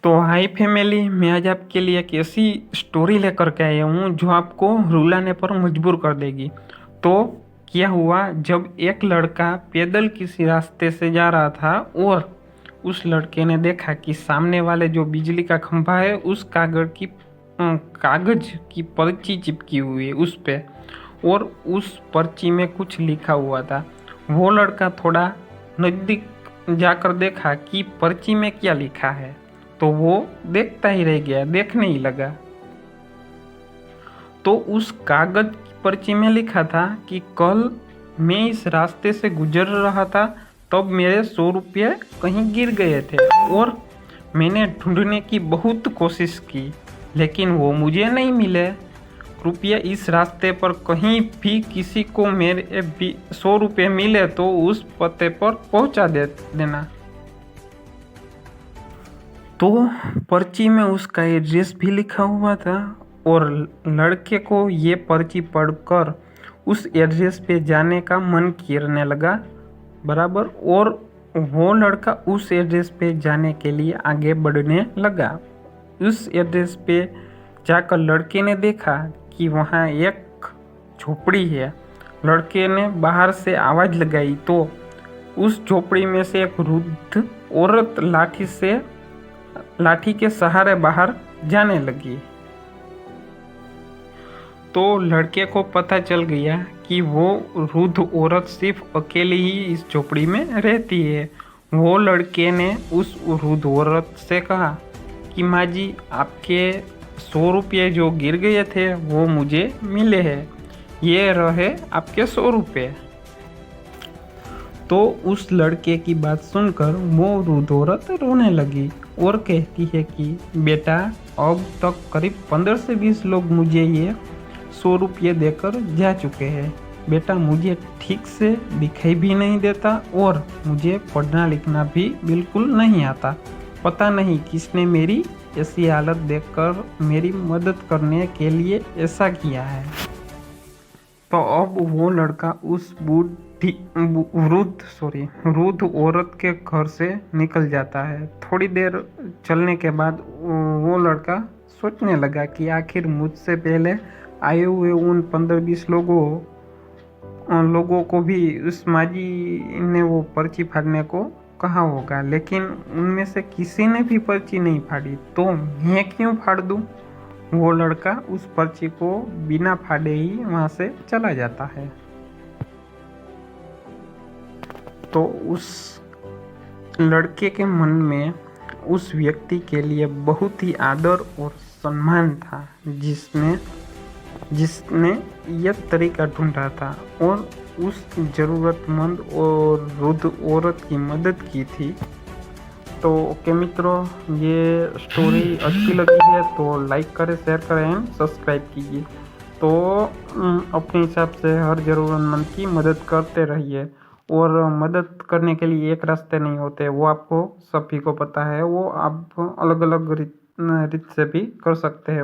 तो हाय फैमिली, मैं आज आपके लिए एक ऐसी स्टोरी लेकर के आया हूँ जो आपको रुलाने पर मजबूर कर देगी। तो क्या हुआ, जब एक लड़का पैदल किसी रास्ते से जा रहा था और उस लड़के ने देखा कि सामने वाले जो बिजली का खंभा है उस कागज की पर्ची चिपकी हुई है उस पे, और उस पर्ची में कुछ लिखा हुआ था। वो लड़का थोड़ा नज़दीक जाकर देखा कि पर्ची में क्या लिखा है, तो वो देखता ही रह गया, देखने ही लगा। तो उस कागज की पर्ची में लिखा था कि कल मैं इस रास्ते से गुजर रहा था, तब मेरे 100 रुपये कहीं गिर गए थे और मैंने ढूंढने की बहुत कोशिश की, लेकिन वो मुझे नहीं मिले। कृपया इस रास्ते पर कहीं भी किसी को मेरे 100 रुपये मिले तो उस पते पर पहुंचा देना। तो पर्ची में उसका एड्रेस भी लिखा हुआ था और लड़के को ये पर्ची पढ़कर उस एड्रेस पे जाने का मन करने लगा बराबर, और वो लड़का उस एड्रेस पे जाने के लिए आगे बढ़ने लगा। उस एड्रेस पे जाकर लड़के ने देखा कि वहाँ एक झोपड़ी है। लड़के ने बाहर से आवाज़ लगाई तो उस झोपड़ी में से एक वृद्ध औरत लाठी के सहारे बाहर जाने लगी। तो लड़के को पता चल गया कि वो वृद्ध औरत सिर्फ अकेली ही इस झोपड़ी में रहती है। वो लड़के ने उस वृद्ध औरत से कहा कि माँ जी, आपके 100 रुपये जो गिर गए थे वो मुझे मिले हैं, ये रहे आपके 100 रुपये। तो उस लड़के की बात सुनकर वो वृद्ध औरत रोने लगी और कहती है कि बेटा, अब तक करीब 15 से 20 लोग मुझे ये 100 रुपये देकर जा चुके हैं। बेटा, मुझे ठीक से दिखाई भी नहीं देता और मुझे पढ़ना लिखना भी बिल्कुल नहीं आता। पता नहीं किसने मेरी ऐसी हालत देखकर मेरी मदद करने के लिए ऐसा किया है। तो अब वो लड़का उस वृद्ध औरत के घर से निकल जाता है। थोड़ी देर चलने के बाद वो लड़का सोचने लगा कि आखिर मुझसे पहले आए हुए उन 15-20 लोगों को भी उस माजी ने वो पर्ची फाड़ने को कहा होगा, लेकिन उनमें से किसी ने भी पर्ची नहीं फाड़ी, तो मैं क्यों फाड़ दूं? वो लड़का उस पर्ची को बिना फाड़े ही वहाँ से चला जाता है। तो उस लड़के के मन में उस व्यक्ति के लिए बहुत ही आदर और सम्मान था जिसने यह तरीका ढूंढा था और उस ज़रूरतमंद और वृद्ध औरत की मदद की थी। तो ओके मित्रों, ये स्टोरी अच्छी लगी है तो लाइक करें, शेयर करें एंड सब्सक्राइब कीजिए। तो अपने हिसाब से हर ज़रूरतमंद की मदद करते रहिए, और मदद करने के लिए एक रास्ते नहीं होते, वो आपको सभी को पता है। वो आप अलग अलग रीत से भी कर सकते हैं।